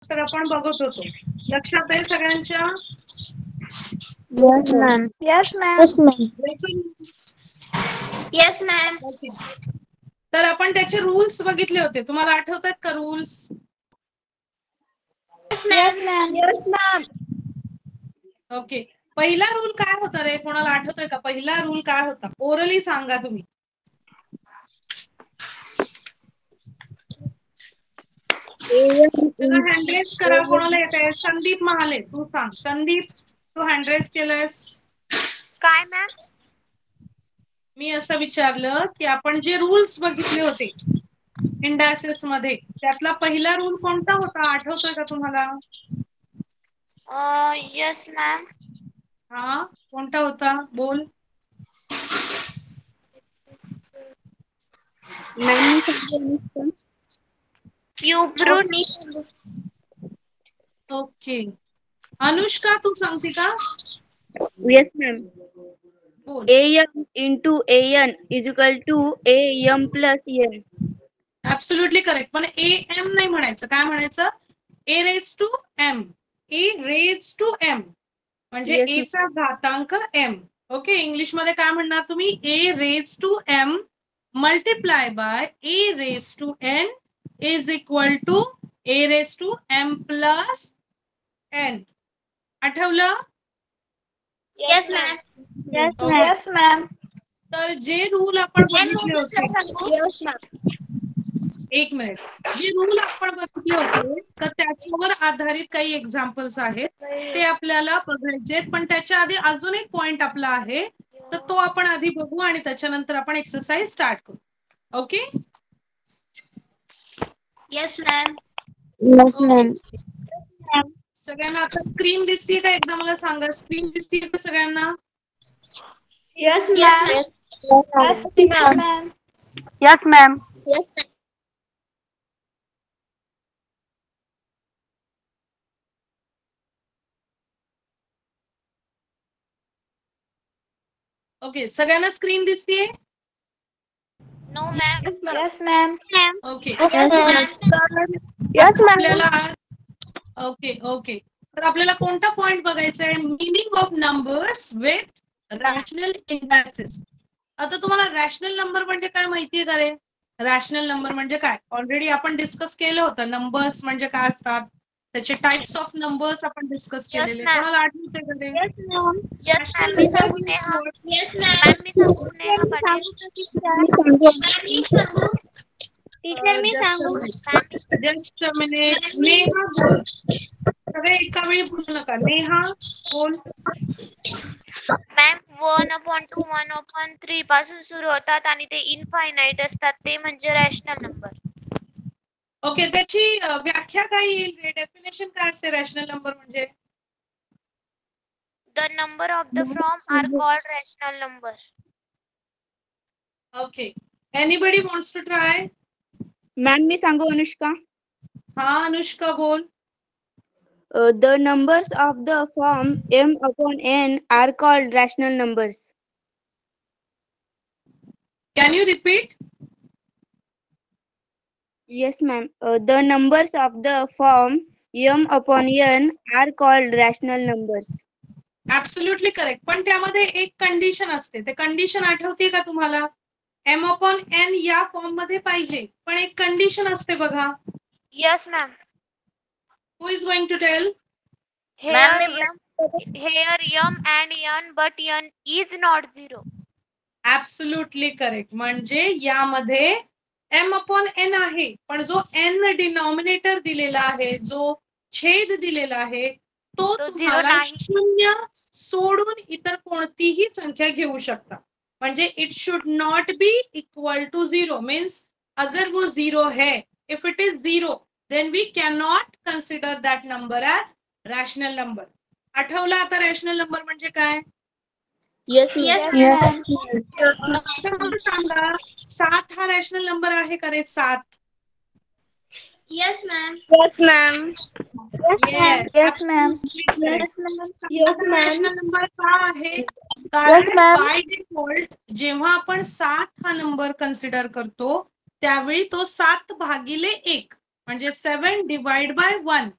तर आपण बघत होतो. लक्षात आहे सगळ्यांच्या? Yes, ma'am. Yes, ma'am. Yes, ma'am. Yes, ma'am. तर आपण त्याचे रूल्स बघितले होते. तुम्हाला आठवतात का rules? Yes, ma'am. Yes, ma'am. Okay. पहिला रूल काय होता रे? कोणाला आठवतोय का? पहिला रूल काय होता? ओरली सांगा तुम्ही. हँड रेज करा. कोणाला येत आहे? संदीप महाले, तू सांग. संदीप, तू हँड रेज केलंयस? काय मॅम? मी असं विचारलं की आपण जे रूल्स बघितले होते इंडायसेस मध्ये, त्यातला पहिला रूल कोणता होता? आठवतोय का तुम्हाला? Yes, ma'am. हा, कोणता होता? बोल. Cube root. ओके. अनुष्का, तू सांगते का? Yes, ma'am. बोल. AM into AN is equal to AM plus N. Absolutely correct. पण AM नाही म्हणायचं. काय म्हणायचं? A raised to M. A raised to M. म्हणजे Yes, A चा घातांक M. ओके. इंग्लिश मध्ये काय म्हणणार तुम्ही? A raised to M multiply by A raised to N is equal to A raised to M plus N. आठवलं? Yes, ma'am. Yes, Okay. ma'am. Yes, ma'am. तर जे rule आपण बघितले होते, Yes, ma'am. एक मिनिट, जे रूल आपण बघितले होते तर त्याच्यावर आधारित काही एक्झाम्पल्स आहेत, ते आपल्याला बघायचे. पण त्याच्या आधी अजून एक पॉइंट आपला आहे, तर तो आपण आधी बघू आणि त्याच्यानंतर आपण एक्सरसाइज स्टार्ट करू. Okay? Yes, ma'am. Yes, ma'am. सगळ्यांना आता स्क्रीन दिसतीये का? एकदा मला सांगा, स्क्रीन दिसतीये का सगळ्यांना? Yes, ma'am. Yes, Yes, ma'am. Yes, ma'am. Yes, ma'am. Okay, सगळ्यांना स्क्रीन दिसतीये? No, ma'am. Yes, ma'am. Okay. Yes, ma'am. Yes, ma'am. आपल्याला ओके ओके, तर आपल्याला कोणता पॉइंट बघायचा आहे? Meaning of numbers with rational indices. आता तुम्हाला रॅशनल नंबर म्हणजे काय माहितीये का रे? रॅशनल नंबर म्हणजे काय ऑलरेडी आपण डिस्कस केलं होतं. नंबर्स म्हणजे काय असतात, त्याचे टाइप्स ऑफ नंबर्स आपण डिस्कस केलेले. ma'am. कोणाला आठवतंय का ते? Yes, ma'am. Yes, ma'am. मी सांगू नेहा. Yes, ma'am. Ma'am, मी सांगू नेहा पाटील. Ma'am, मी सांगू. Teacher, मी सांगू. Just a minute. नेहा बोल. सगळे एका वेळी बोलू नका. नेहा बोल. मॅम 1/2 1/3 पासून सुरू होतात आणि ते इनफायनाइट असतात, ते म्हणजे रॅशनल नंबर. ओके, त्याची व्याख्या काय येईल? डेफिनेशन काय असते रॅशनल नंबर म्हणजे? The number of the form are called rational number. Okay, anybody wants to try? Ma'am मी सांगू अनुष्का. हा अनुष्का बोल. The numbers of the form m upon n are called rational numbers. Can you repeat? Yes, ma'am. The numbers of the form m upon n are called rational numbers. Absolutely correct. पण त्यामध्ये एक condition असते. ते condition आठवते का तुम्हाला? m upon n या form मध्ये पाहिजे, पण एक कंडिशन असते बघा. Yes, ma'am. Who is going to tell? Here m and n, but n is not 0. Absolutely correct. म्हणजे यामध्ये m अपॉन n आहे, पण जो n डिनॉमिनेटर दिलेला आहे, जो छेद दिलेला आहे, तो तुम्हाला 0 सोडून इतर कोणतीही संख्या घेऊ शकता. म्हणजे it should not be equal to 0. Means अगर वो 0 है, if it is 0, then we can not consider that number as rational number. आठवला आता रॅशनल नंबर म्हणजे काय? Yes, Yes, ma'am. आता मला सांगा, 7 हा रॅशनल नंबर आहे का रे? 7. Yes, ma'am. Yes, ma'am. Yes, Yes, ma'am. Yes, ma'am. Yes, rational number का आहे? Yes, कारण ma'am. बाय डिफॉल्ट जेव्हा आपण 7 हा नंबर कन्सिडर करतो, त्यावेळी तो 7 भागिले 1 म्हणजे 7 डिवाइड बाय 1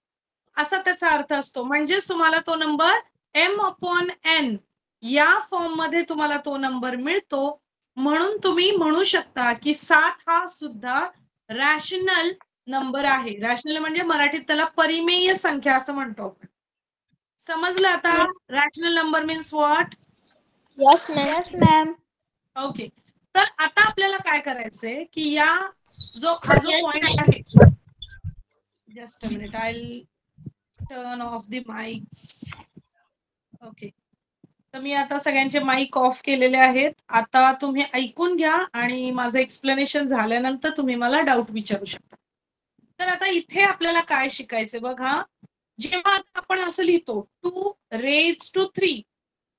असा त्याचा अर्थ असतो. म्हणजेच तुम्हाला तो नंबर m/n या फॉर्म मध्ये तुम्हाला तो नंबर मिळतो. म्हणून तुम्ही म्हणू शकता की 7 हा सुद्धा रॅशनल नंबर आहे. रॅशनल म्हणजे मराठीत त्याला परिमेय संख्या असं म्हणतो आपण. समजलं आता rational number means what? Yes ma'am. Okay. तर आता आपल्याला काय करायचंय की हा जो पॉइंट आहे, just a minute, I will turn off the mics. Okay. तर मी आता सगळ्यांचे माईक ऑफ केलेले आहेत. आता तुम्ही ऐकून घ्या आणि माझं एक्सप्लेनेशन झाल्यानंतर तुम्ही मला डाऊट विचारू शकता. तर आता इथे आपल्याला काय शिकायचं बघा. जेव्हा आपण असं लिहितो 2⁻³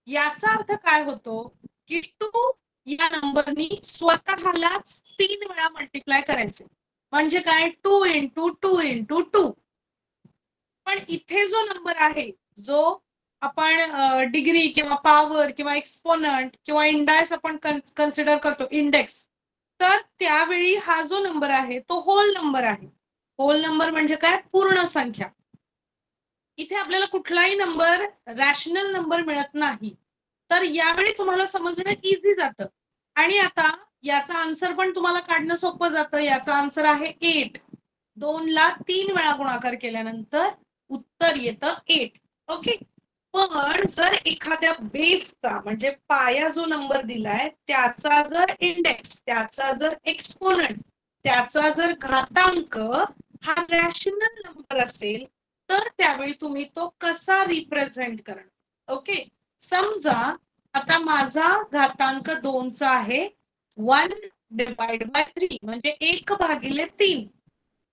याचा अर्थ काय होतो की 2 या नंबरनी स्वतःलाच 3 वेळा मल्टिप्लाय करायचे. म्हणजे काय? 2 × 2 × 2. पण इथे जो नंबर आहे, जो आपण डिग्री किंवा पॉवर किंवा एक्सपोनंट किंवा इंडायस आपण कन्सिडर करतो, इंडेक्स, तर त्यावेळी हा जो नंबर आहे तो होल नंबर आहे. होल नंबर म्हणजे काय? पूर्ण संख्या. इथे आपल्याला कुठलाही नंबर रॅशनल नंबर मिळत नाही. तर यावेळी तुम्हाला समजणं इझी जातं. आणि आता याचा आन्सर पण तुम्हाला काढणं सोपं जातं. याचा आन्सर आहे 8. 2 ला 3 वेळा गुणाकार केल्यानंतर उत्तर येतं 8. ओके. पण जर एखाद्या बेसचा म्हणजे पाया जो नंबर दिलाय त्याचा जर इंडेक्स, त्याचा जर एक्सपोनंट, त्याचा जर घातांक हा रॅशनल नंबर असेल तर त्यावेळी तुम्ही तो कसा रिप्रेझेंट करणार? ओके. समजा आता माझा घातांक 2 चा आहे 1/3 म्हणजे 1/3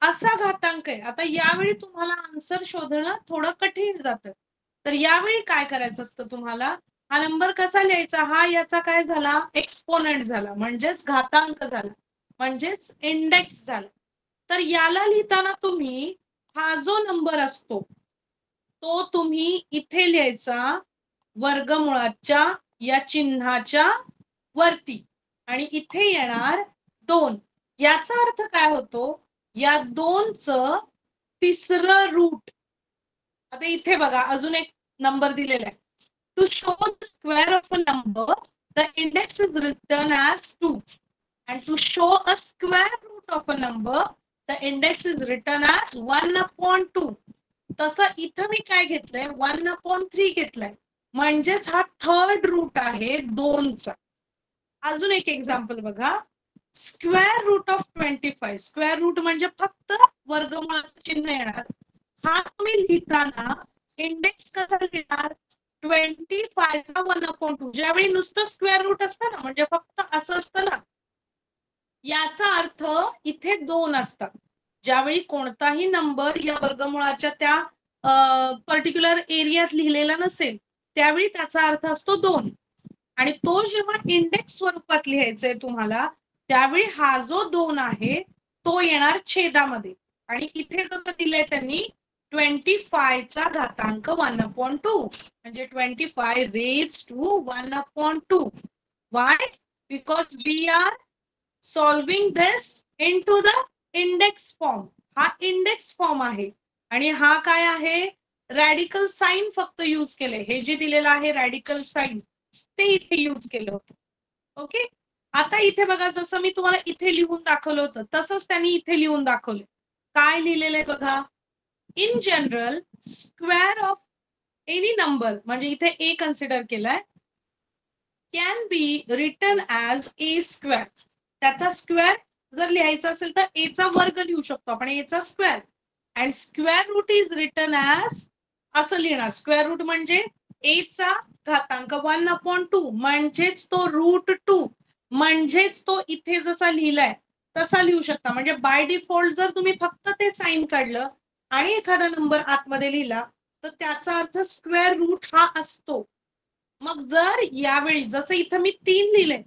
असा घातांक आहे. आता यावेळी तुम्हाला आन्सर शोधणं थोडं कठीण जातं. तर यावेळी काय करायचं असतं तुम्हाला? हा नंबर कसा लिहायचा? हा याचा काय झाला? एक्सपोनंट झाला, म्हणजेच घातांक झाला, म्हणजेच इंडेक्स झाला. तर याला लिहिताना तुम्ही हा जो नंबर असतो तो तुम्ही इथे लिहायचा वर्गमुळाच्या या चिन्हाच्या वरती आणि इथे येणार 2. याचा अर्थ काय होतो? या 2चं तिसरं रूट. आता इथे बघा अजून एक नंबर दिलेला आहे. To show the square of a number the index is written as 2 and to show a square root of a number the index is written as 1/2. तसं इथं मी काय घेतलंय? 1/3 घेतलाय, म्हणजेच हा थर्ड रूट आहे 2चा. अजून एक एक्झाम्पल बघा. Square root of 25. Square root म्हणजे फक्त वर्गमुळाचं चिन्ह येणार. हा तुम्ही लिहिताना इंडेक्स कसा लिहिणार? 25 चा 1/2. ज्यावेळी नुसतं स्क्वेअर रूट असतं ना, म्हणजे फक्त असं असतं ना, याचा अर्थ इथे 2 असतात. ज्यावेळी कोणताही नंबर या वर्गमुळाच्या त्या पर्टिक्युलर एरियात लिहिलेला नसेल त्यावेळी त्याचा अर्थ असतो 2. आणि तो जेव्हा इंडेक्स स्वरूपात लिहायचंय तुम्हाला त्यावेळी हा जो 2 आहे तो येणार छेदामध्ये. आणि इथे जसं दिलंय त्यांनी 25 चा घातांक 1/2 म्हणजे 25 raised to 1/2. Why? Because we are solving this into the index form. हा इंडेक्स फॉर्म आहे आणि हा काय आहे? रॅडिकल साइन फक्त यूज केले. हे जे दिलेलं आहे रॅडिकल साइन ते इथे यूज केलं होतं. ओके. आता इथे बघा जसं मी तुम्हाला इथे लिहून दाखवलं होतं तसंच त्यांनी इथे लिहून दाखवलं. काय लिहिलेलं आहे बघा. In general square of any number म्हणजे इथे ए कन्सिडर केलाय can be written as A square. त्याचा स्क्वेअर जर लिहायचा असेल तर ए चा वर्ग लिहू शकतो आपण, ए चा square. And square root is written as असं लिहिणार. स्क्वेअर रूट म्हणजे ए चा घातांक 1/2 म्हणजेच तो √2 म्हणजेच तो इथे जसा लिहिलाय तसा लिहू शकता. म्हणजे बाय डिफॉल्ट जर तुम्ही फक्त ते साइन काढलं आणि एखादा नंबर आतमध्ये लिहिला तर त्याचा अर्थ स्क्वेअर रूट हा असतो. मग जर यावेळी जसं इथं मी 3 लिहिले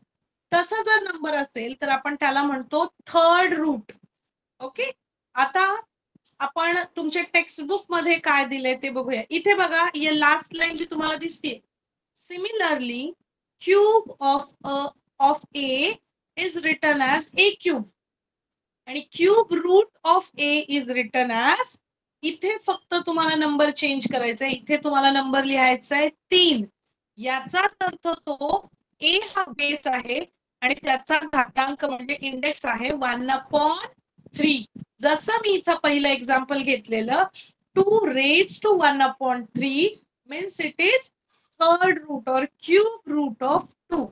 तसा जर नंबर असेल तर आपण त्याला म्हणतो थर्ड रूट. ओके. आता आपण तुमच्या टेक्स्टबुक मध्ये काय दिलंय ते बघूया. इथे बघा या लास्ट लाईन जी तुम्हाला दिसते. Similarly cube of A is written as a cube आणि cube root of A is written as इथे फक्त तुम्हाला नंबर चेंज करायचा आहे. इथे तुम्हाला नंबर लिहायचा आहे 3. याचा अर्थ तो ए हा बेस आहे आणि त्याचा घातांक म्हणजे इंडेक्स आहे 1/3. जसं मी इथं पहिलं एक्झाम्पल घेतलेलं 2 raised to 1/3 means it is third root or cube root of 2.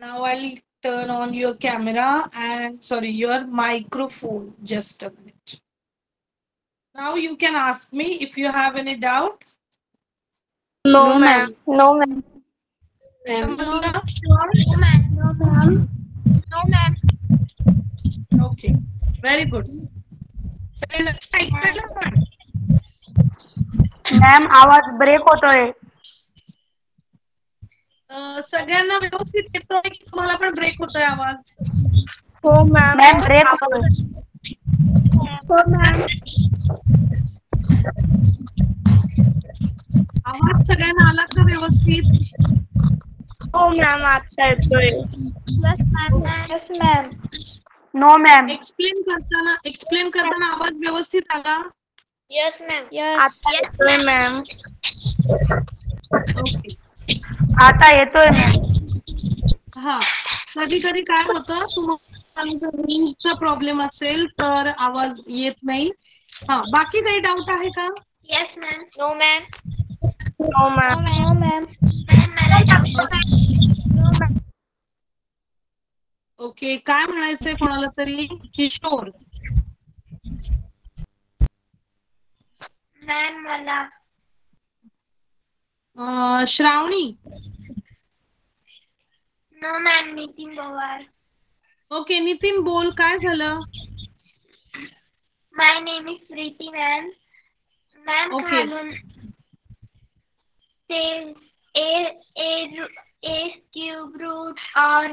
Now I'll turn on your camera and your microphone. Just a minute. Now you can ask me if you have any doubt. No, ma'am. No, ma'am. समजलं? No, ma'am. No, ma'am. Okay. Very good. Ma'am आवाज break होतोय. सगळ्यांना व्यवस्थित येतोय की तुम्हाला पण break होतोय आवाज? हो मॅम. मॅम ब्रेक होतोय. हो, ma'am. आवाज सगळ्यांना आला का व्यवस्थित? हो मॅम आता येतोय. Yes, ma'am. Yes ma'am. No ma'am. Explain करताना आवाज व्यवस्थित आला? Yes, ma'am. आता Yes, येतोय ma'am. मॅम. ओके. आता येतोय मॅम. हा, कधी कधी काय होतं तुम्हाला रेंजचा प्रॉब्लेम असेल तर आवाज येत नाही. हा, बाकी काही डाऊट आहे का? Yes, ma'am. No, ma'am. No ma'am. No, ma'am. Ma'am, मला No, ma'am. ओके, काय म्हणायचंय कोणाला तरी? किशोर. Ma'am, मला श्रावणी. No, ma'am. Nitin Pawar. Okay, Nitin बोल, काय झालं? My name is Preeti, ma'am. Ma'am, Okay. खालून ते a cube root or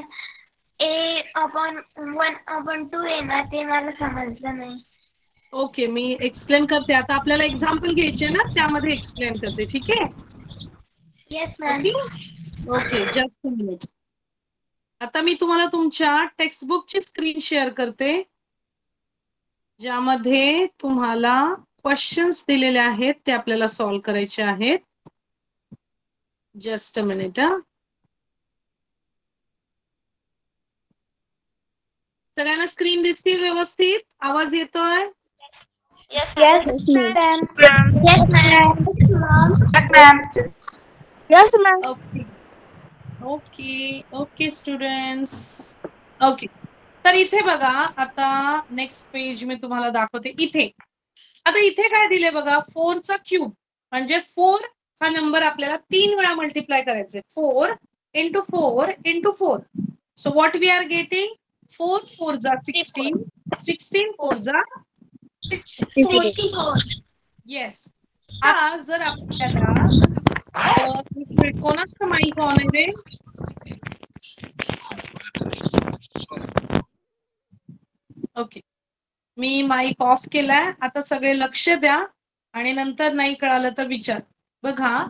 a/1/2 आहे ना, ते मला समजलं नाही. ओके, मी एक्सप्लेन करते. आता आपल्याला एक्झाम्पल घ्यायचे ना, त्यामध्ये एक्सप्लेन करते. ठीक आहे? Yes, ma'am. Okay, just a minute. आता मी तुम्हाला तुमच्या टेक्स्टबुकची स्क्रीन शेअर करते, ज्यामध्ये तुम्हाला क्वेश्चन्स दिलेले आहेत ते आपल्याला सॉल्व्ह करायचे आहेत. Just a minute. सगळ्यांना स्क्रीन दिसते व्यवस्थित? आवाज येतोय? Yes, ma'am. Yes, ma'am. Yes, ma'am. Yes, ma'am. Okay okay okay students. Okay, तर इथे बघा, आता नेक्स्ट पेज मी तुम्हाला दाखवते. इथे आता इथे काय दिले बघा, 4 चा क्यूब म्हणजे 4 हा नंबर आपल्याला 3 वेळा मल्टिप्लाय करायचे. 4 into 4 into 4. So what we are getting? 4 4 जा 16, 16 4 जा 44. येस. आता जर आपल्याला कोणाचं माईक ऑन आहे रे? ओके, मी माईक ऑफ केलाय. आता सगळे लक्ष द्या आणि नंतर नाही कळालं तर विचार. बघा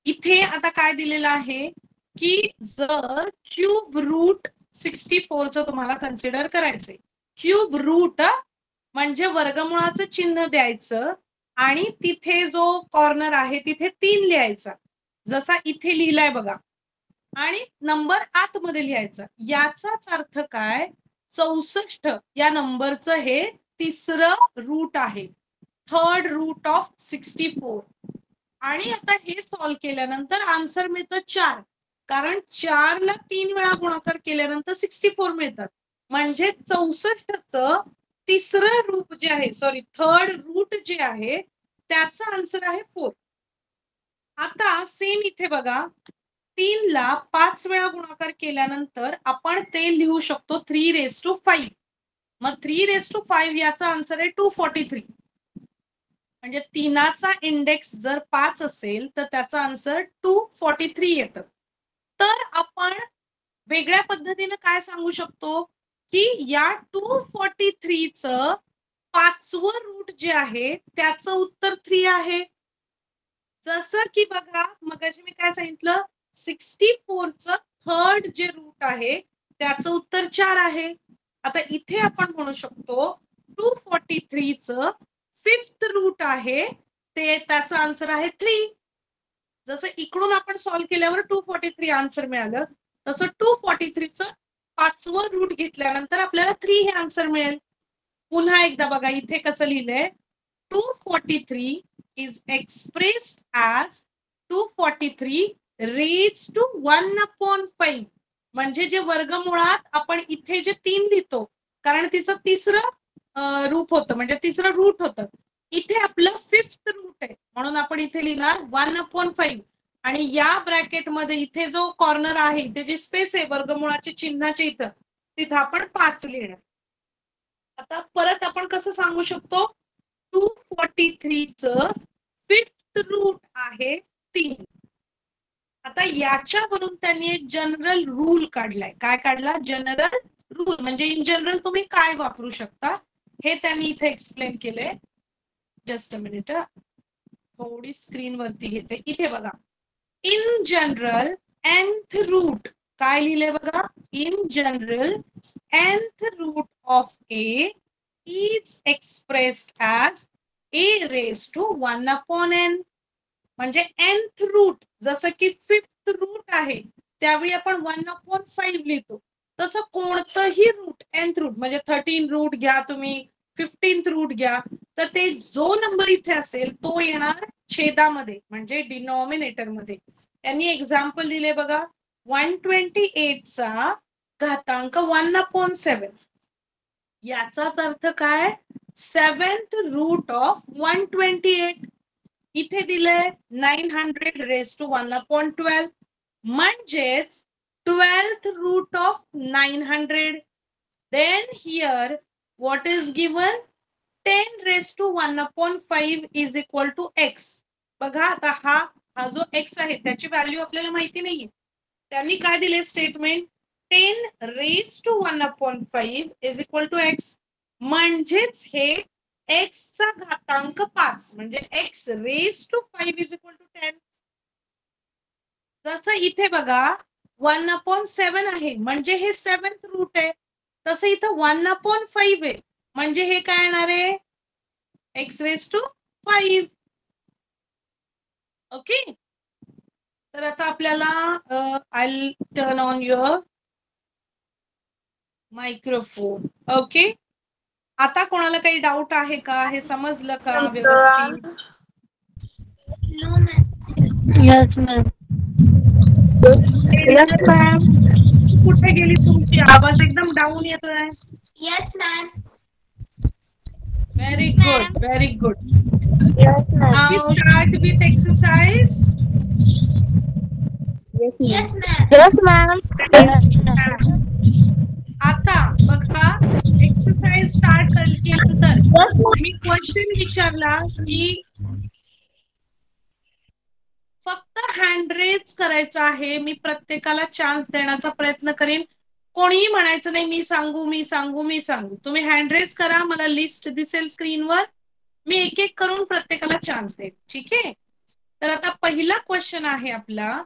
इथे आता काय दिलेलं आहे की जर क्यूब रूट 64चं तुम्हाला कन्सिडर करायचंय. क्यूब रूट म्हणजे वर्गमुळाचं चिन्ह द्यायचं आणि तिथे जो कॉर्नर आहे तिथे 3 लिहायचा, जसा इथे लिहिलाय बघा, आणि नंबर आतमध्ये लिहायचा. याचाच अर्थ काय? 64 या नंबरचं हे तिसरं रूट आहे, थर्ड रूट ऑफ 64. आणि आता हे सॉल्व्ह केल्यानंतर आन्सर मिळतं 4, कारण 4 ला 3 वेळा गुणाकार केल्यानंतर 64 मिळतात. म्हणजे 64चं तिसरं रूप जे आहे, थर्ड रूट जे आहे त्याचा आन्सर आहे 4. आता सेम इथे बघा, 3 ला 5 वेळा गुणाकार केल्यानंतर आपण ते लिहू शकतो 3⁵. मग 3⁵ याचा आन्सर आहे 243. म्हणजे 3चा इंडेक्स जर 5 असेल तर त्याचा आन्सर 243 येतं. तर आपण वेगळ्या पद्धतीने काय सांगू शकतो की या 243चं 5वं रूट जे आहे त्याचं उत्तर 3 आहे. जसं की बघा मगाशी मी काय सांगितलं, 64चं थर्ड जे रूट आहे त्याचं उत्तर 4 आहे. आता इथे आपण म्हणू शकतो 243 चं 5th रूट आहे ते त्याचं आन्सर आहे 3. जसं इकडून आपण सॉल्व्ह केल्यावर 243 आन्सर मिळालं तसं 243 चं 5वं रूट घेतल्यानंतर आपल्याला 3 हे आन्सर मिळेल. पुन्हा एकदा बघा इथे कसं लिहिलंय 243 is expressed as 243 raised to 1/5 म्हणजे जे वर्गमुळात आपण इथे जे 3 लिहितो कारण तिचं तिसरं रूप होतं म्हणजे तिसरं रूट होतं. इथे आपलं 5th रूट आहे म्हणून आपण इथे लिहिणार 1/5 आणि या ब्रॅकेट मध्ये इथे जो कॉर्नर आहे इथे जी स्पेस आहे वर्गमुळाच्या चिन्हाच्या इथं तिथं आपण 5 लिहिणार. आता परत आपण कसं सांगू शकतो 243 चं 5th रूट आहे 3. आता याच्यावरून त्यांनी एक जनरल रूल काढलाय. काय काढला? जनरल रूल म्हणजे इन जनरल तुम्ही काय वापरू शकता हे त्यांनी इथे एक्सप्लेन केलंय. जस्ट अ मिनिट थोडी स्क्रीन वरती घेते. इथे बघा इन जनरल nth रूट काय लिहिले बघा in general nth root of a is expressed as a raised to 1/n म्हणजे nth रूट जसं की 5th रूट आहे त्यावेळी आपण 1/5 लिहितो तसं कोणतंही रूट nth रूट म्हणजे 13 रूट घ्या तुम्ही 15th रूट घ्या तर ते जो नंबर इथे असेल तो येणार छेदामध्ये म्हणजे डिनॉमिनेटर मध्ये. त्यांनी एक्झाम्पल दिले बघा 128 चा घातांक 1/7 याचाच अर्थ काय 7th रूट ऑफ 128 इथे दिलंय 900 raised to 1/12 म्हणजेच 12th root of 900. then here what is given 10 raised to 1/5 is equal to x. बघा आता हा जो x आहे त्याची व्हॅल्यू आपल्याला माहिती नाहीये. त्यांनी काय दिले statement 10 raised to 1/5 is equal to x म्हणजेच हे x चा घातांक 5 म्हणजे x raised to 5 is equal to 10. जसं इथे बघा 1/7 आहे म्हणजे हे 7th रूट आहे तसं इथं 1/5 आहे म्हणजे हे काय येणार आहे x raised to 5. ओके तर आता आपल्याला I'll turn on your microphone. Okay आता कोणाला काही डाऊट आहे का हे समजलं का व्यवस्थित? Yes, ma'am. Yes, ma'am. कुठे गेली तुमची आवाज एकदम डाऊन येतोय. Yes, ma'am. Very good, very good. Yes, ma'am. Now we start with exercise. Yes, ma'am. Yes, ma'am. आता बघा एक्सरसाइज स्टार्ट केल्यानंतर मी क्वेश्चन विचारला की फक्त हँड रेज करायचा आहे. मी प्रत्येकाला चान्स देण्याचा प्रयत्न करेन. कोणीही म्हणायचं नाही मी सांगू मी सांगू मी सांगू. तुम्ही हँड रेज करा मला लिस्ट दिसेल स्क्रीनवर. मी एक एक करून प्रत्येकाला चान्स देईन. ठीक आहे तर आता पहिला क्वेश्चन आहे आपला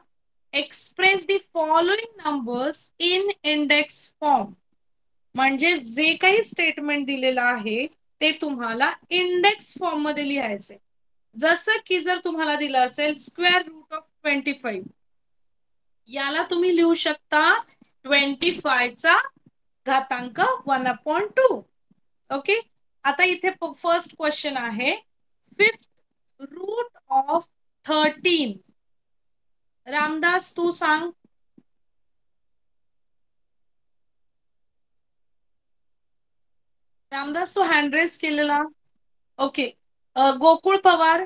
express the following numbers in index form म्हणजे जे काही स्टेटमेंट दिलेलं आहे ते तुम्हाला इंडेक्स फॉर्म मध्ये लिहायचंय. जसं की जर तुम्हाला दिलं असेल स्क्वेअर रूट ऑफ 25 याला तुम्ही लिहू शकता 25 चा घातांक 1/2. ओके आता इथे फर्स्ट क्वेश्चन आहे 5th रूट ऑफ 13. रामदास तू सांग. रामदास तू हँड रेज केलेला. Okay Gokul Pawar.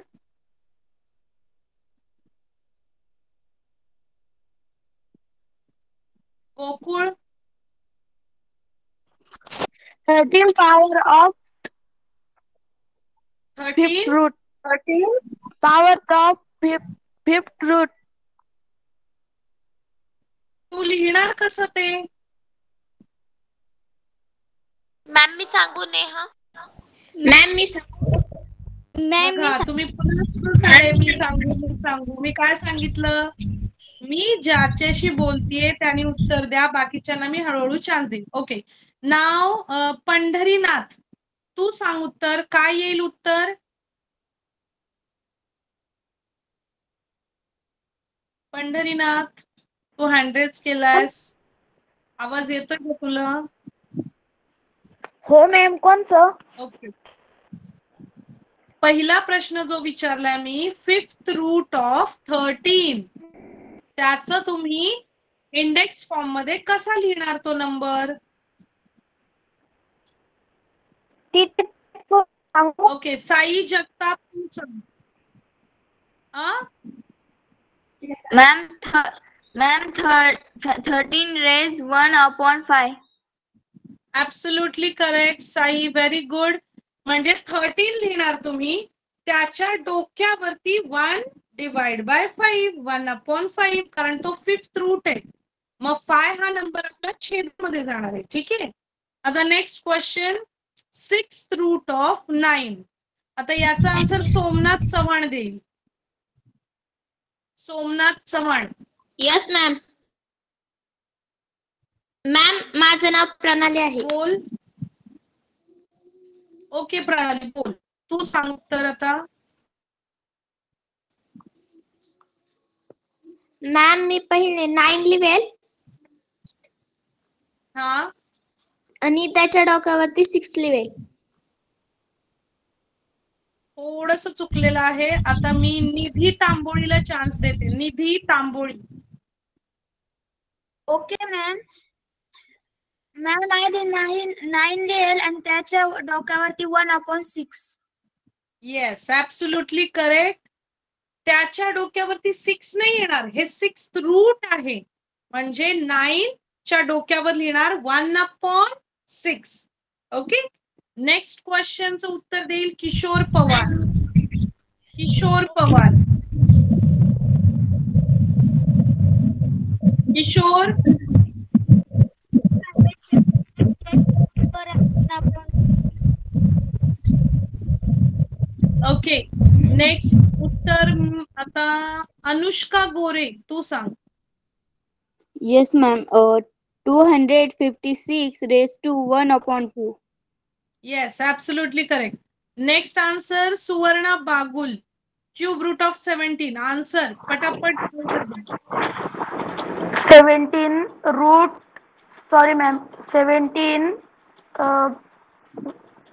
Gokul 13 power of 13 root. 13 power of fifth root. तू लिहिणार कसं ते? मॅम मी सांगू नेहा? मॅम मी बघा तुम्ही पुन्हा मी सांगू मी काय सांगितलं मी ज्याच्याशी बोलतीये त्याने उत्तर द्या बाकीच्यांना मी हळूहळू चान्स देईन. ओके नाव पंढरीनाथ तू सांग उत्तर, काय येईल उत्तर? पंढरीनाथ, तू हँड रेज केलायस, आवाज येतोय का तुला? हो मॅम, कोणचं? ओके. पहिला प्रश्न जो विचारलाय मी, 5th रूट ऑफ 13, त्याचं तुम्ही इंडेक्स फॉर्म मध्ये कसा लिहिणार तो नंबर? ओके, साई जगताप, तू सांग. Ma'am 13 raise 1/5. Absolutely correct Sai, very good. म्हणजे 13 लिहिणार तुम्ही, त्याच्या डोक्यावरती 1/5, 1/5, कारण तो 5th रूट आहे. मग 5 हा नंबर आपला छेदमध्ये जाणार आहे. ठीक आहे. आता next question, 6th route of 9. आता याचा आन्सर सोमनाथ चव्हाण देईल. Somnath Chavan. Yes ma'am. Ma'am, माझं नाव प्रणाली आहे. बोल. ओके प्रणाली, बोल. तू सांग तर आता. मॅम, मी पहिले 9 लिवेल हा, आणि त्याच्या डोक्यावरती 6 लिवेल. थोडस चुकलेलं आहे. आता मी निधी तांबोळीला चान्स देते. Nidhi Tamboli. Okay ma'am. Ma'am, आधी 9 लिहेल आणि त्याच्या डोक्यावरती 1/6. Yes, absolutely correct. त्याच्या डोक्यावरती 6 नाही येणार, हे 6th रूट आहे. म्हणजे 9 च्या डोक्यावर लिहिणार 1/6. ओके. नेक्स्ट क्वेश्चनचं उत्तर देईल किशोर पवार. किशोर पवार. किशोर. ओके. नेक्स्ट उत्तर आता अनुष्का गोरे, तू सांग. Yes, ma'am. 256 raised to 1/2. Yes, absolutely correct. Next answer, Suvarna Bagul. Cube root of 17. Answer, पटापट. 17 root, sorry ma'am, 17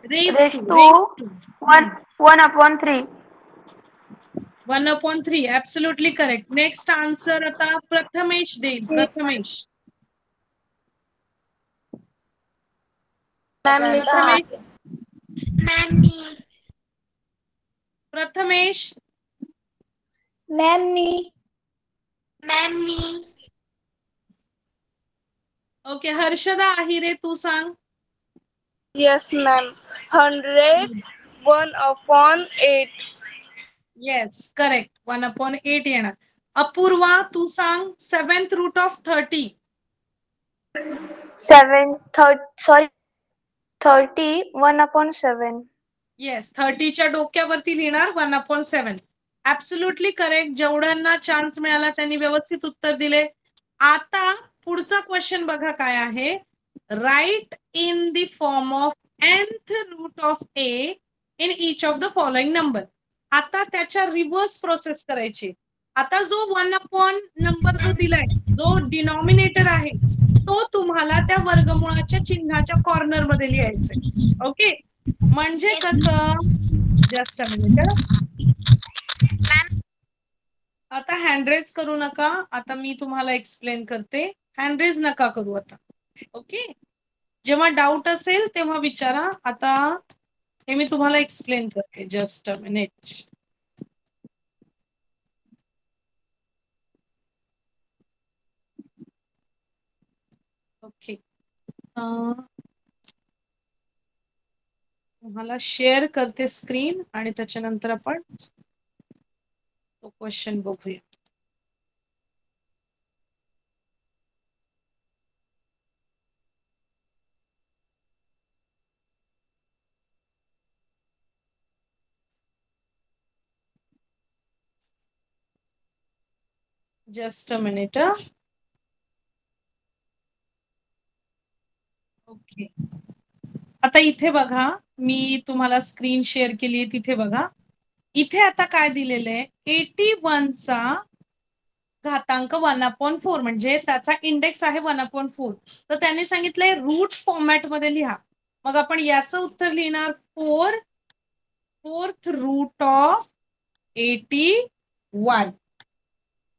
Raised to 1/3. 1/3. Absolutely correct. Next answer आता प्रथमेश देईल. प्रथमेश. प्रथमेश. प्रथमेश. मॅम, मी ओके. हर्षदा आहिरे, तू सांग. Yes, ma'am. 100 1/8. Yes, correct. 1/8 येणार. अपूर्वा, तू सांग. 7th route of 30. 30 1/7. Yes, 30च्या डोक्यावरती लिहिणार 1/7. Absolutely correct. जेवढ्यांना chance मिळाला त्यांनी व्यवस्थित उत्तर दिले. आता पुढचा क्वेश्चन बघा काय आहे. Write in the form of nth root of a in each of the following number. आता त्याच्या रिव्हर्स प्रोसेस करायची. आता जो 1 नंबर जो दिलाय, जो डिनॉमिनेटर आहे, तो तुम्हाला त्या वर्गमुळाच्या चिन्हाच्या कॉर्नर मध्ये लिहायचंय. ओके. म्हणजे कसं, जस्ट अ मिनिट. आता हँडरेज करू नका. आता मी तुम्हाला एक्सप्लेन करते. हँडरेज नका करू आता. ओके. जेव्हा डाऊट असेल तेव्हा विचारा. आता हे मी तुम्हाला एक्सप्लेन करते. Just a minute. ओके. तुम्हाला शेअर करते स्क्रीन आणि त्याच्यानंतर आपण तो क्वेश्चन बघूया. Just a minute. ओके. आता इथे बघा, मी तुम्हाला स्क्रीन शेअर केली, तिथे बघा, इथे आता काय दिलेलं आहे, 81 चा घातांक 1/4 म्हणजे त्याचा इंडेक्स आहे 1/4. तर त्यांनी सांगितलंय रूट फॉर्मॅट मध्ये लिहा. मग आपण याचं उत्तर लिहिणार 4th रूट ऑफ 81.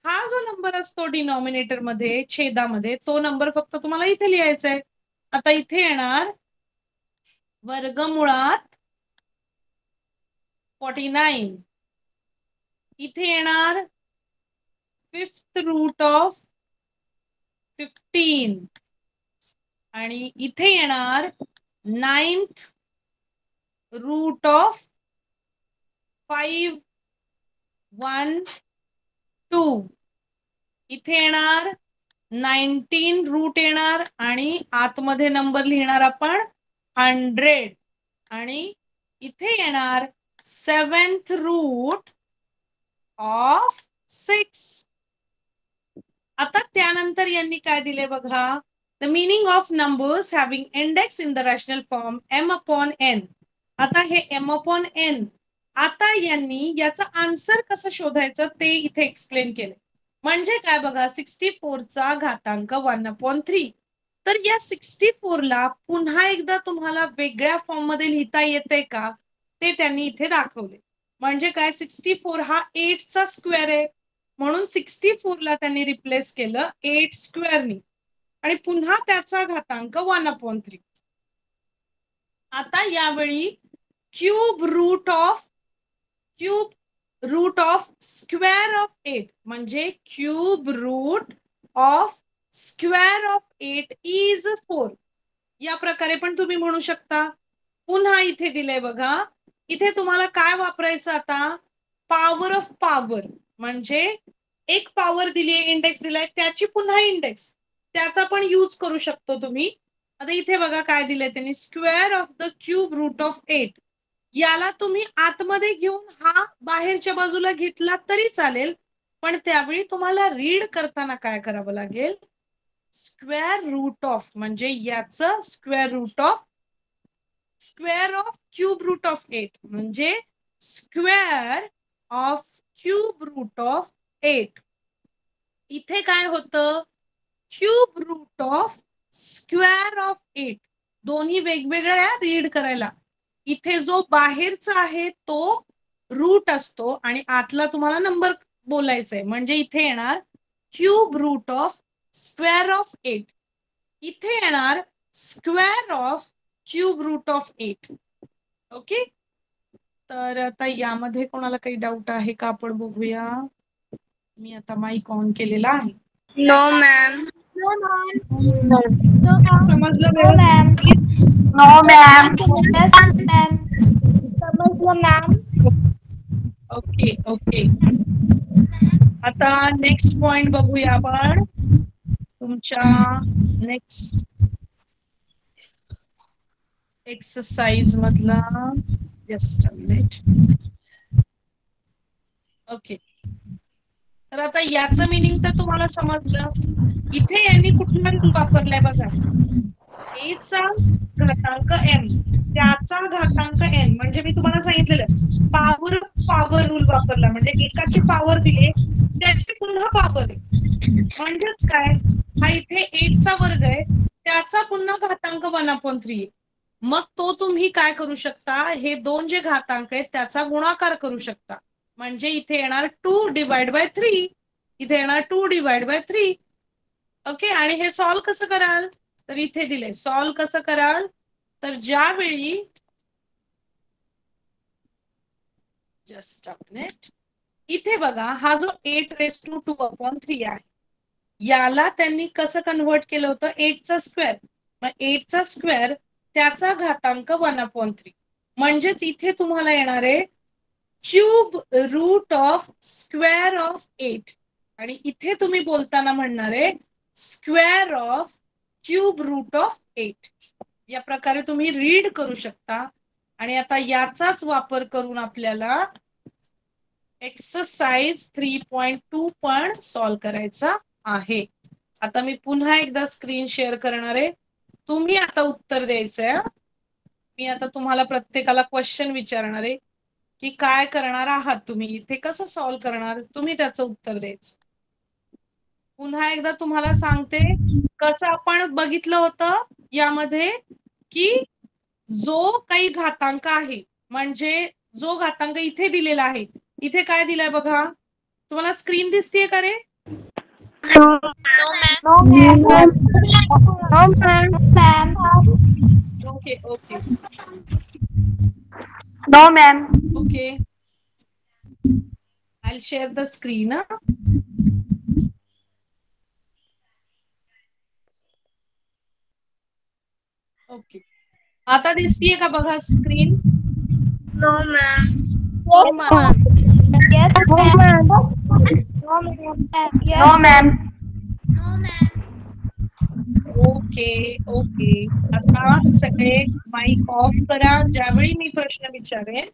हा जो नंबर असतो डिनॉमिनेटर मध्ये, छेदामध्ये, तो नंबर फक्त तुम्हाला इथे लिहायचा आहे. आता इथे येणार वर्गमुळात 49. इथे येणार 5th रूट ऑफ 15 आणि इथे येणार 9th रूट ऑफ 5 1 2. इथे येणार 19 रूट येणार आणि आतमध्ये नंबर लिहिणार आपण 100 आणि इथे येणार 7th रूट ऑफ 6. आता त्यानंतर यांनी काय दिले बघा, the meaning of numbers having index in the rational form m/n. आता हे m/n, आता यांनी याचा आन्सर कसं शोधायचं ते इथे एक्सप्लेन केलं. म्हणजे काय बघा, 64 चा घातांक 1/3. तर या 64 ला पुन्हा एकदा तुम्हाला वेगळ्या फॉर्म मध्ये लिहिता येते का ते त्यांनी इथे दाखवले. म्हणजे काय, 64 हा 8 चा स्क्वेअर आहे, म्हणून 64 ला त्यांनी रिप्लेस केलं 8 स्क्वेअरनी आणि पुन्हा त्याचा घातांक 1/3. आता यावेळी cube root of square of 8 म्हणजे cube root of square of 8 is 4. या प्रकारे पण तुम्ही म्हणू शकता. पुन्हा इथे दिलंय बघा, इथे तुम्हाला काय वापरायचं आता, पॉवर ऑफ पॉवर, म्हणजे एक पॉवर दिली आहे, इंडेक्स दिलाय, त्याची पुन्हा इंडेक्स, त्याचा पण यूज करू शकतो तुम्ही. आता इथे बघा काय दिलंय त्यांनी, square of the cube root of 8. याला तुम्ही आतमध्ये घेऊन हा बाहेरच्या बाजूला घेतला तरी चालेल, पण त्यावेळी तुम्हाला रीड करताना काय करावं लागेल, स्क्वेअर रूट ऑफ म्हणजे याचं square of cube root of 8 म्हणजे square of cube root of 8. इथे काय होतं, cube root of square of 8. दोन्ही वेगवेगळ्या रीड करायला. इथे जो बाहेरचा आहे तो रूट असतो आणि आतला तुम्हाला नंबर बोलायचा आहे, म्हणजे इथे येणार cube root of square of 8. इथे येणार square of cube root of 8. Okay, तर आता यामध्ये कोणाला काही डाऊट आहे का आपण बघूया. मी आता माईक ऑन केलेला आहे. No ma'am. समजलं मॅम. No ma'am. समजलं मॅम. ओके. आता नेक्स्ट पॉइंट बघूया आपण. तुमच्या नेक्स्ट एक्सरसाइज मधला, जस्ट अ मिनिट. ओके, तर आता याचं मिनिंग तर तुम्हाला समजलं. इथे यांनी कुठला रूल वापरलाय बघा, a चा घातांक m त्याचा घातांक n. म्हणजे मी तुम्हाला सांगितलेलं पॉवर रूल वापरला, म्हणजे एकाची पॉवर दिली त्याची पुन्हा पॉवर आहे. म्हणजेच काय, हा इथे 8 चा वर्ग आहे, त्याचा पुन्हा घातांक 1/3 आहे. मग तो तुम्ही काय करू शकता, हे दोन जे घातांक आहेत त्याचा गुणाकार करू शकता. म्हणजे इथे येणार 2/3. इथे येणार 2/3. ओके, आणि हे सॉल्व कसं कराल, तर इथे दिले सॉल्व कसं कराल, तर ज्यावेळी जस्ट अ मिनिट, इथे बघा हा जो 8⁻²/3 आहे, याला त्यांनी कसं कन्व्हर्ट केलं होतं, 8 चा स्क्वेअर. मग 8 चा स्क्वेअर त्याचा घातांक 1/3. म्हणजेच इथे तुम्हाला येणार आहे cube root of square of 8 आणि इथे तुम्ही बोलताना म्हणणार आहे square of cube root of 8. या प्रकारे तुम्ही रीड करू शकता. आणि आता याचाच वापर करून आपल्याला एक्सरसाइज 3.2 पण सॉल्व करायचा आहे. आता मी पुन्हा एकदा स्क्रीन शेअर करणार आहे, तुम्ही आता उत्तर द्यायचंय. मी आता तुम्हाला प्रत्येकाला क्वेश्चन विचारणार आहे की काय करणार आहात तुम्ही, इथे कसं सॉल्व्ह करणार, तुम्ही त्याचं उत्तर द्यायचं. पुन्हा एकदा तुम्हाला सांगते कसं आपण बघितलं होतं यामध्ये की जो काही घातांक आहे, म्हणजे जो घातांक इथे दिलेला आहे, इथे काय दिलाय बघा, तुम्हाला स्क्रीन दिसतीये का रे? No ma'am. Okay okay No, ma'am. Okay, I share the screen. Okay, आता दिसतीये का बघा screen? No, ma'am. Yes, ma'am. No, ma'am. No ma'am. Okay okay, आता सगळे माईक ऑफ करा. ज्यावेळी मी प्रश्न विचारेन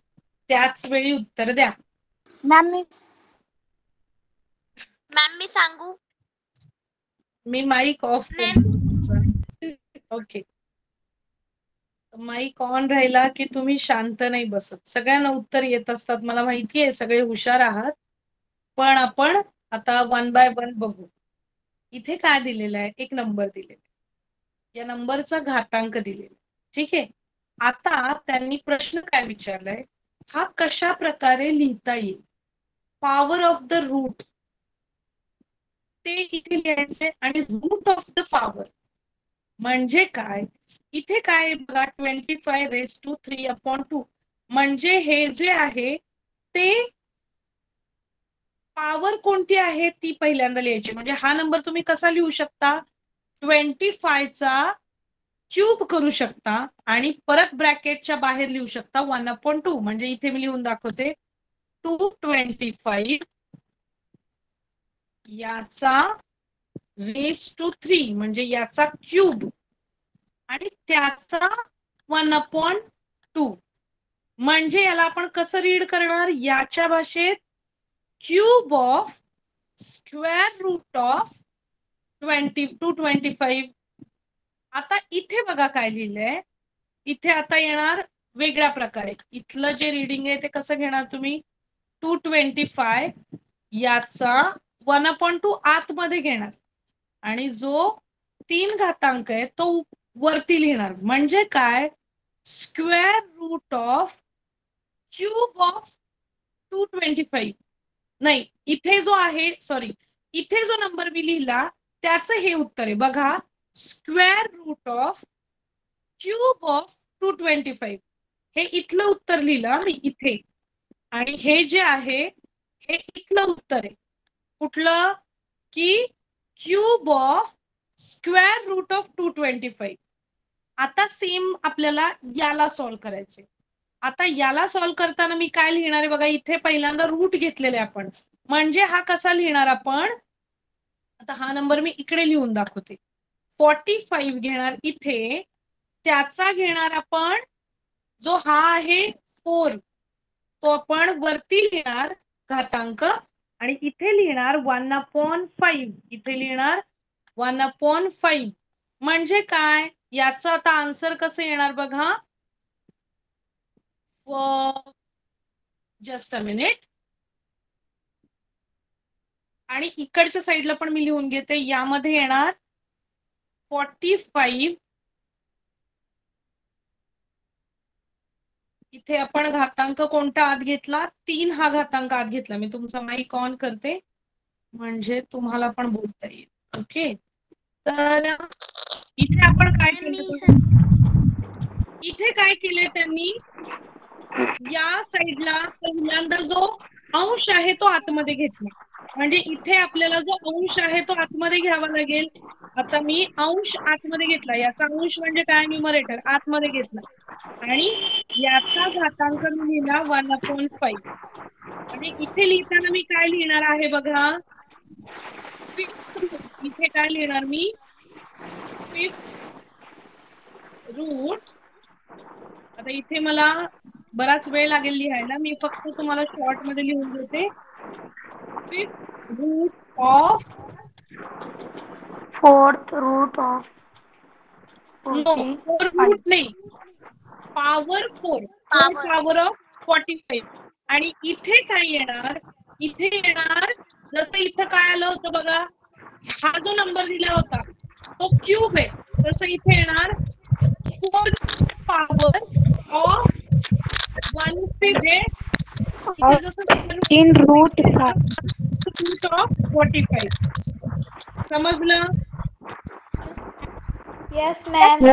त्याच वेळी उत्तर द्या. मॅम मी सांगू? मी माईक ऑफ करते. ओके, माईक ऑन राहिला की तुम्ही शांत नाही बसत. सगळ्यांना उत्तर येत असतात, मला माहिती आहे, सगळे हुशार आहात, पण आपण आता वन बाय वन बघू. इथे काय दिलेलं आहे, एक नंबर दिलेला आहे, या नंबरचा घातांक दिलेला, ठीक आहे. आता त्यांनी प्रश्न काय विचारलाय, हा कशा प्रकारे लिहिता येईल, पॉवर ऑफ द रूट ते इथे लिहायचे, आणि रूट ऑफ द पॉवर म्हणजे काय. इथे काय बघा, 25⁻³ म्हणजे हे जे आहे ते पॉवर कोणती आहे ती पहिल्यांदा लिहायची. म्हणजे हा नंबर तुम्ही कसा लिहू शकता, 25चा क्यूब करू शकता आणि परत ब्रॅकेटच्या बाहेर लिहू शकता 1/2. म्हणजे इथे मी लिहून दाखवते, 225 याचा raised to 3 म्हणजे याचा क्यूब आणि त्याचा 1/2. म्हणजे याला आपण कसं रीड करणार, याच्या भाषेत cube of square root of 225. आता इथे बघा काय लिहिलंय, इथे आता येणार वेगळ्या प्रकारे. इथलं जे रीडिंग आहे ते कसं घेणार तुम्ही, 225 याचा 1/2 आतमध्ये घेणार आणि जो 3 घातांक आहे तो वरती लिहिणार. म्हणजे काय, square root of cube of 225. नाही, इथे जो आहे, सॉरी, इथे जो नंबर मी लिहिला त्याचं हे उत्तर आहे बघा, square root of cube of 225. हे इथलं उत्तर लिहिलं मी इथे, आणि हे जे आहे हे इथलं उत्तर आहे. कुठलं, की cube of square root of 225. आता सेम आपल्याला याला सॉल्व्ह करायचे. आता याला सॉल्व्ह करताना मी काय लिहिणार आहे बघा, इथे पहिल्यांदा रूट घेतलेले आपण, म्हणजे हा कसा लिहिणार आपण, आता हा नंबर मी इकडे लिहून दाखवते, 45 घेणार इथे, त्याचा घेणार आपण जो हा आहे 4, तो आपण वरती लिहिणार घातांक, आणि इथे लिहिणार 1/5. इथे लिहिणार 1/5. म्हणजे काय, याचं आता आन्सर कसं येणार बघा, जस्ट अ मिनिट. आणि इकडच्या साईडला पण मी लिहून घेते, यामध्ये येणार 45. इथे आपण घातांक कोणता आत घेतला, 3 हा घातांक आत घेतला. मी तुमचा माईक ऑन करते म्हणजे तुम्हाला पण बोलता येईल. ओके, तर इथे आपण काय केलं, इथे काय केले त्यांनी, या साईडला पहिल्यांदा जो अंश आहे तो आतमध्ये घेतला. म्हणजे इथे आपल्याला जो अंश आहे तो आतमध्ये घ्यावा लागेल. आता मी अंश आतमध्ये घेतला, याचा अंश म्हणजे काय, न्यूमरेटर आतमध्ये घेतला, आणि याचा घातांक मी लिहिला 1/5. आणि इथे लिहिताना मी काय लिहिणार आहे बघा, इथे काय लिहिणार मी, 5th रूट. आता इथे मला बराच वेळ लागेल लिहायला, मी फक्त तुम्हाला शॉर्ट मध्ये लिहून देते, 5th root of 4th root of no 4 root नाही, पॉवर 4 पॉवर ऑफ 45 आणि इथे काय येणार, इथे येणार जसं इथं काय आलं होतं बघा, हा जो नंबर दिला होता तो क्यूब आहे, तसं इथे येणार 4 power of 1 in root of 45. समजलं? Yes, ma'am. तर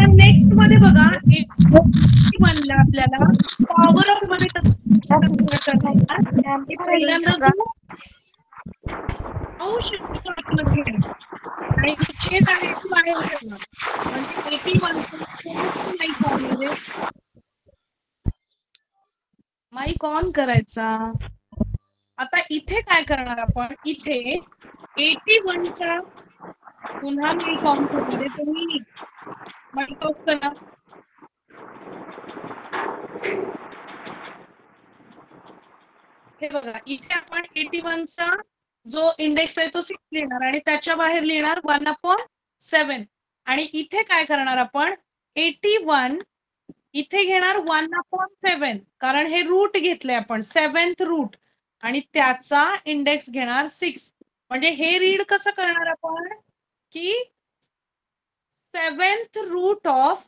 नेक्स्ट मध्ये बघा 81 ला आपल्याला पॉवर ऑफ मध्ये पहिल्यांदा अंश आणि छेद आहे बाहेर ठेवणार, म्हणजे 81 माईक ऑन करायचा. आता इथे काय करणार आपण, इथे 81 चा पुन्हा माईक ऑन करणार आहे, तुम्ही माईक ऑफ करा. हे बघा इथे आपण 81 चा जो इंडेक्स आहे तो 6 लिहिणार आणि त्याच्या बाहेर लिहिणार 1/7 आणि इथे काय करणार आपण 81 इथे घेणार 1/7 कारण हे रूट घेतले आपण 7th रूट आणि त्याचा इंडेक्स घेणार 6. म्हणजे हे रीड कसं करणार आपण की 7th route of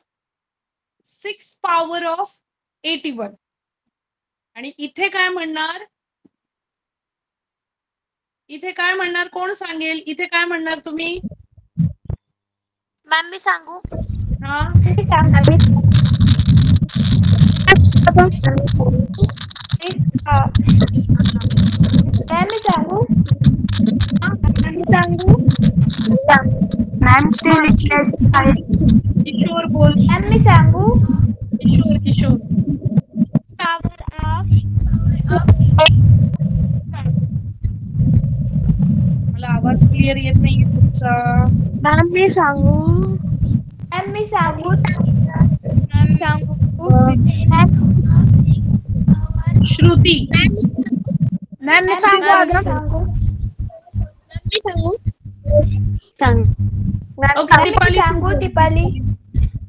6 power of 81 आणि इथे काय म्हणणार, इथे काय म्हणणार कोण सांगेल, इथे काय म्हणणार तुम्ही? मॅम मी सांगू? हा मॅम मी सांगू? किशोर बोल. मॅम मी सांगू? किशोर पॉवर ऑफ मला आवाज क्लिअर येत नाहीये तुमचा. मॅम मी सांगू? मॅम मी सांगू? श्रुती मॅम मी सांगू? ओके दीपाली सांगू दीपाली?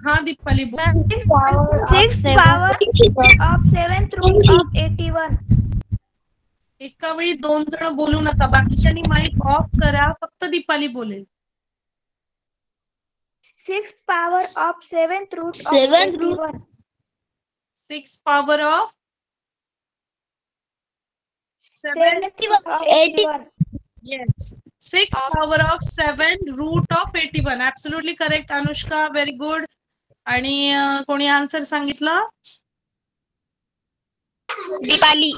हा दीपाली बोल. 6 power of 7th route of 81. एका वेळी 2 जण बोलू नका, बाकीच्यांनी माईक ऑफ करा, फक्त दीपाली बोलेल. 6 power of 7th root of 81. 6 power of 81. Yes. 6 power of 7 root of 81. Absolutely correct, Anushka. Very good. आणि कोणी आन्सर सांगितलं? Deepali.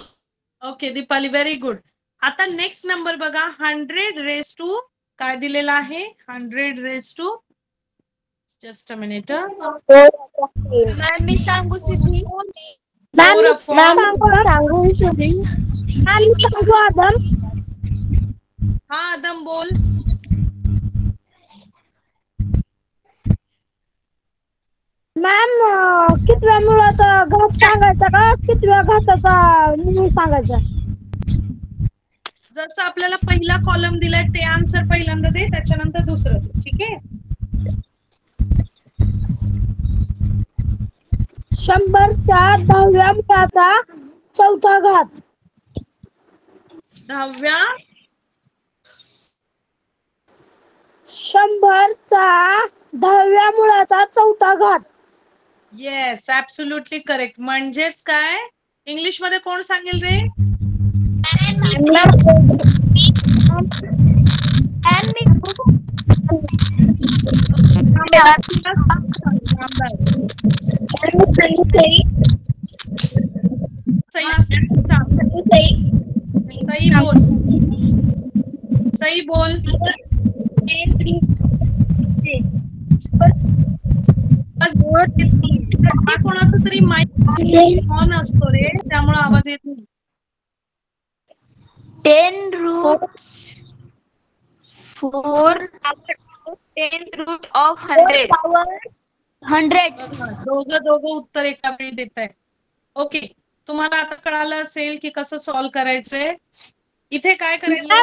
Okay Deepali, very good. आता नेक्स्ट नंबर बघा 100 raised to काय दिलेला आहे 100 raised to just a minute. Ma'am मी सांगू सिद्धी? हा आदम बोल. मॅम कितव्या मुळाचा घात सांगायचा का कितव्या घाताचा मूळ सांगायचा? जसं आपल्याला पहिला कॉलम दिलाय ते आन्सर पहिल्यांदा दे, त्याच्यानंतर दुसरं दे. ठीक आहे? 100च्या 10व्या मुळाचा 4था घात. 10व्या 100चा 10व्या मुळाचा 4था घात. Yes, absolutely correct. म्हणजेच काय इंग्लिश मध्ये कोण सांगेल रे? सही बोल. कोणाचा तरी माईक ऑन असतो रे, त्यामुळे आवाज येत नाही. 10 root 4 10th root of 100. दोघं उत्तर एका वेळी देत आहे. ओके, तुम्हाला आता कळालं असेल की कसं सॉल्व्ह करायचंय. इथे काय करायचं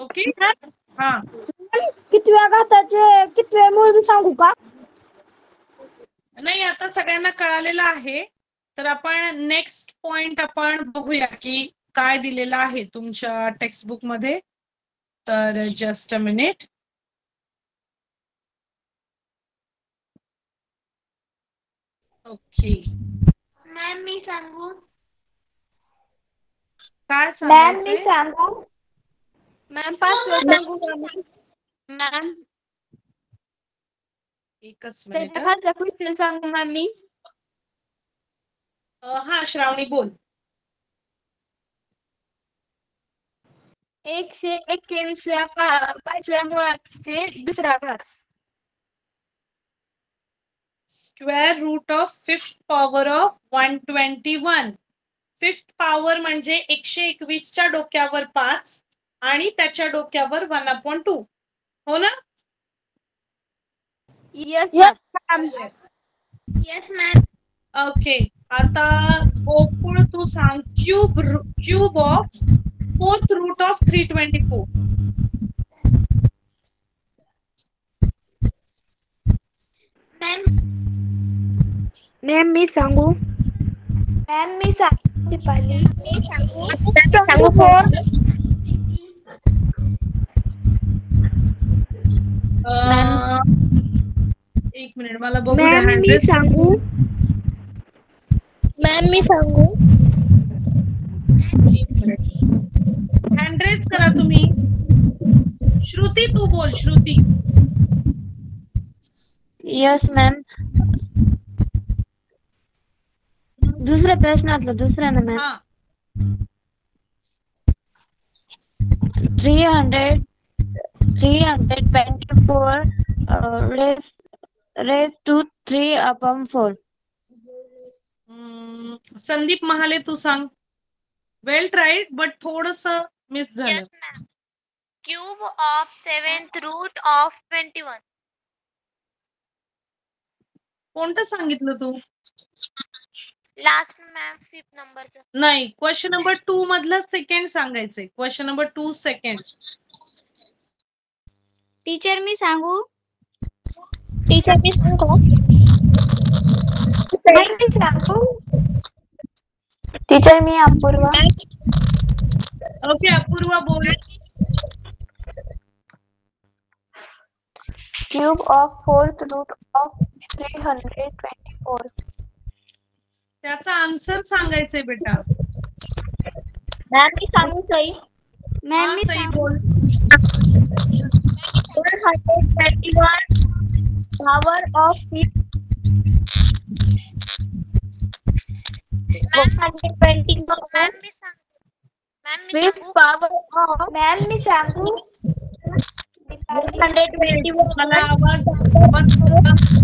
ओके. हा कितव्या घाताचे कितवे मूळ मी सांगू का? नाही, आता सगळ्यांना कळालेलं आहे. तर आपण नेक्स्ट पॉइंट आपण बघूया की काय दिलेलं आहे तुमच्या टेक्स्टबुक मध्ये. तर just a minute. Okay, ma'am मी सांगू? काय मॅम मी सांगायचंय? सांगू? मॅम पाचवं सांगू का मी? मॅम एकच मिनिट. त्याच्या खालचा क्वेश्चन सांगू मॅम मी? हा, श्रावणी बोल. 121व्या पाचव्या मुळाचे दुसरा घात. Square root of fifth power of 121. Fifth power म्हणजे 121 च्या डोक्यावर 5 आणि त्याच्या डोक्यावर 1/2. हो ना? Yes ma'am. Yes ma'am. Okay, आता गोकुळ तू सांग cube of fourth root of 324. Ma'am मी सांगू? मॅम मी सांगू दीपाली? सांगू फोर? एक मिनिट मला बघू द्या. मॅम मी सांगू? मॅम मी सांगू? हँड रेज करा तुम्ही. श्रुती तू बोल. श्रुती. Yes ma'am. दुसऱ्या प्रश्नातलं दुसऱ्या ना मॅम. हा, 324 raised to 3/4. संदीप महाले तू सांग. वेल ट्राईड बट थोडस मिस झालं. Yes ma'am. Cube of 7th root of 21. कोणतं सांगितलं तू? Last ma'am, 5th नंबरचं. नाही, क्वेश्चन नंबर 2 मधलं सेकंड सांगायचंय. Question number 2 second. टीचर मी सांगू? टीचर मी सांगू? मॅम मी सांगू? टीचर मी अपूर्वा. ओके, अपूर्वा बोल. Cube of fourth root of 324. त्याचा आन्सर सांगायचंय बेटा. मॅम मी सांगू सई? मॅम हा, मी सई सांगू? बोल. 121 power of 121 मॅम मी सांगू? मॅम मी fifth सांगू? power of मॅम मी सांगू? 121. मला आवाज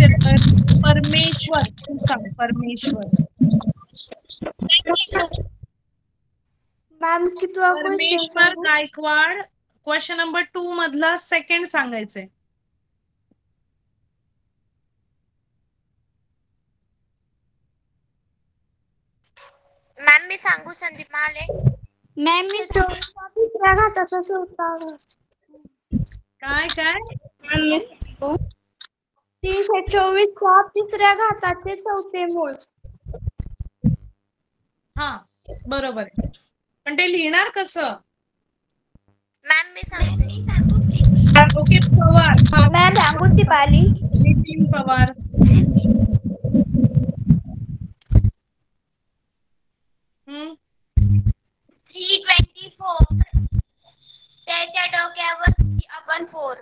येतोय. परमेश्वर तू सांग. परमेश्वर. मॅम कितवा क्वेश्चन परमेश्वर सांगू? गायकवाड. क्वेश्चन नंबर 2 मधला सेकंड सांगायचंय. मॅम मी सांगू? संदीप महाले. मॅम मी सांगू? तिसऱ्या घाताचा चौथा घात. काय काय? 324 च्या तिसऱ्या घाताचे चौथे मूळ. हा, बरोबर आहे. पण ते लिहिणार कसं? मॅम मी सांगते. ओके, पवार. मॅम सांगू दीपाली? नितीन पवार. हम्म. 324 त्याच्या डोक्यावर 3/4.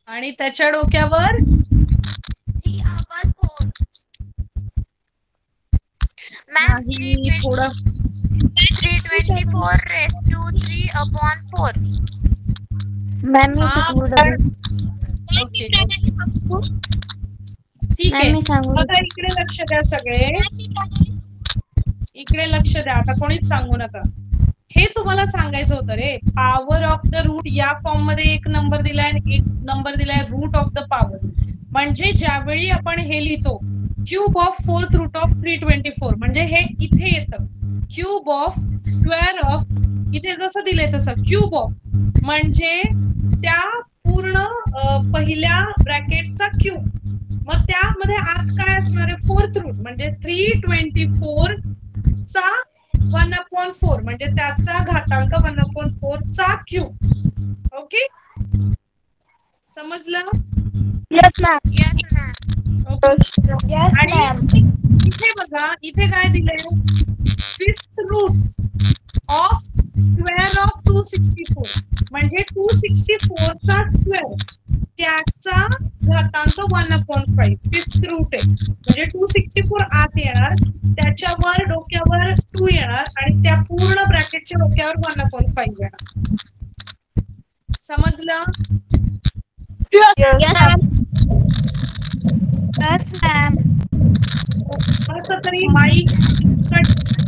आणि त्याच्या डोक्यावर 3/4. मॅम नाही, थोडं 324 raised to 3/4. मॅम मी हा, सांगू? ओके, ठीक आहे. मी सांगू? बघा, इकडे लक्ष द्या सगळे. इकडे लक्ष द्या. आता कोणीच सांगू नका. हे तुम्हाला सांगायचं होतं रे. पॉवर ऑफ द रूट या फॉर्म मध्ये एक नंबर दिलाय आणि एक नंबर दिलाय रूट ऑफ द पॉवर. म्हणजे ज्यावेळी आपण हे लिहितो cube of fourth root of 324 म्हणजे हे इथे येतं. क्यूब ऑफ स्क्वेअर ऑफ, इथे जसं दिलंय तसं क्यूब ऑफ म्हणजे त्या पूर्ण पहिल्या ब्रॅकेटचा क्यूब, मग त्यामध्ये आत काय असणार आहे? 4th रूट म्हणजे 324 चा 1/4 म्हणजे त्याचा घातांक 1/4 चा क्यूब. ओके, समजलं? Yes, ma'am. Yes, ma'am. Okay. Yes, आणि ma'am. इथे बघा, इथे काय दिलंय? 5th root of square of 264 म्हणजे 264 चा स्क्वेअर त्याचा घातांक 1/5. 5th रूट आहे म्हणजे 264 आत येणार, त्याच्यावर डोक्यावर 2 येणार आणि त्या पूर्ण ब्रॅकेटच्या डोक्यावर 1/5 येणार. समजलं? Yes, ma'am. Yes, ma'am. असं तरी माईक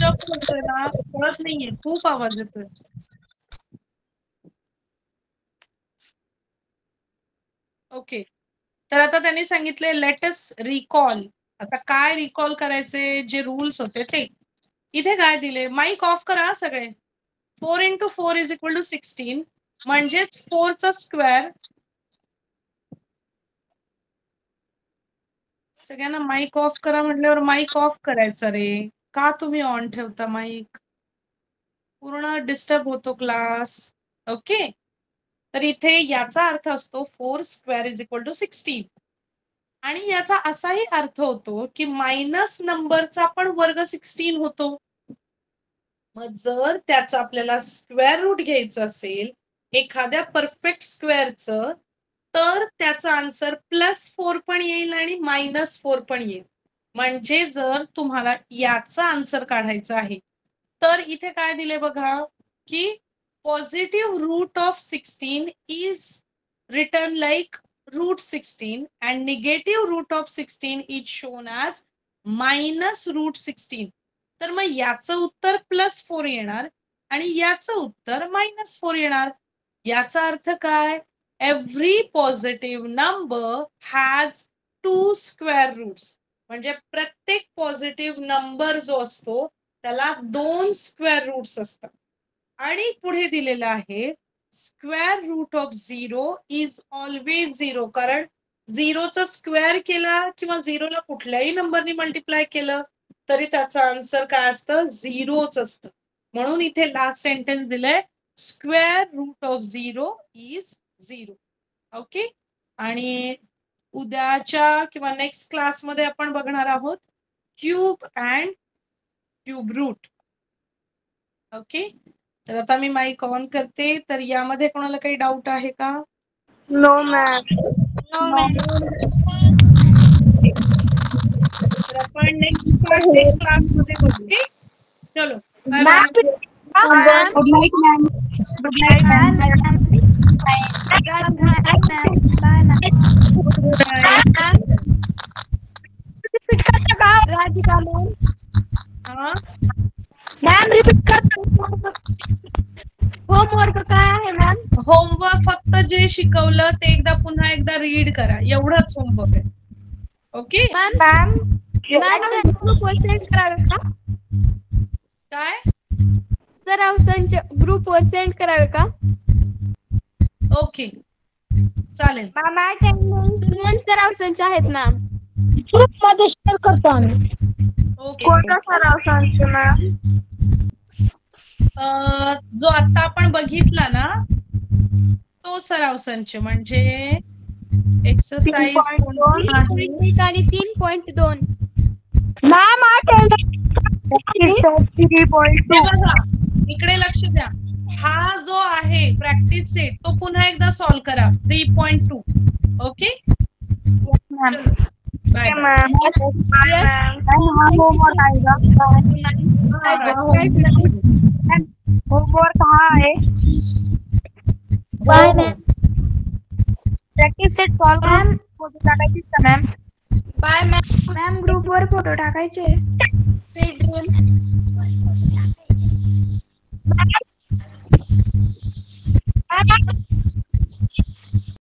होतोय ना, कळत नाहीये, खूप आवाज येतोय. ओके, तर आता त्यांनी सांगितले लेट अस रिकॉल. आता काय रिकॉल करायचे, जे रूल्स होते ते. इथे काय दिले? माईक ऑफ करा सगळे. 4 × 4 = 16 म्हणजेच 4 चा स्क्वेअर. सगळ्यांना माईक ऑफ करा म्हटल्यावर माईक ऑफ करायचा रे. का तुम्ही ऑन ठेवता माईक? पूर्ण डिस्टर्ब होतो क्लास. ओके, तर इथे याचा अर्थ असतो 4 स्क्वेअर = 16 आणि याचा असाही अर्थ होतो की मायनस नंबरचा पण वर्ग 16 होतो. मग जर त्याचा आपल्याला स्क्वेअर रूट घ्यायचं असेल एखाद्या परफेक्ट स्क्वेअरचं, तर त्याचा आन्सर +4 पण येईल आणि -4 पण येईल. म्हणजे जर तुम्हाला याचा आन्सर काढायचा आहे तर इथे काय दिले बघा की positive root of 16 is written like √16 and negative root of 16 is shown as -√16. तर मग याचं उत्तर +4 येणार आणि याचं उत्तर -4 येणार. याचा अर्थ काय? Every positive number has 2 square roots. म्हणजे प्रत्येक पॉझिटिव्ह नंबर जो असतो त्याला 2 स्क्वेअर रूट्स असतात. आणि पुढे दिलेलं आहे square root of 0 is always 0. कारण 0चा स्क्वेअर केला किंवा 0ला कुठल्याही नंबरनी मल्टिप्लाय केलं तरी त्याचं आन्सर काय असतं? 0च असतं. म्हणून इथे लास्ट सेंटेन्स दिलंय square root of 0 is 0. Okay, आणि उद्याच्या किंवा नेक्स्ट क्लासमध्ये आपण बघणार आहोत cube and cube root. Okay, तर आता मी माईक ऑन करते. तर यामध्ये कोणाला काही डाऊट आहे का? No, ma'am. तर आपण नेक्स्ट क्लासमध्ये बघू. ओके, चलो bye bye. Good night, ma'am. Good night, ma'am. Bye, ma'am. Radhika ma'am. हा, मॅम रिपीट करता. होमवर्क काय आहे मॅम? होमवर्क फक्त जे शिकवलं ते पुन्हा एकदा रीड करा, एवढंच होमवर्क आहे. ओके मॅम ग्रुपवर सेंड करावे का? काय? सरांच्या ग्रुपवर सेंड करावे का? ओके चालेल. दोन सरांचे आहेत मॅम. ग्रुपमध्ये शेअर करतो आम्ही. ओके, सरांचे मॅम? जो आता आपण बघितला ना तो सराव संच म्हणजे एक्सरसाइज 3.1 आणि 3.2. मॅम बघा इकडे लक्ष द्या. हा जो आहे प्रॅक्टिस सेट तो पुन्हा एकदा सॉल्व करा 3.2. Okay bye. होमवर्क हा आहे. Bye ma'am. Practice set solve करून फोटो टाकायचे का मॅम? Bye ma'am. मॅम ग्रुपवर फोटो टाकायचे. मॅम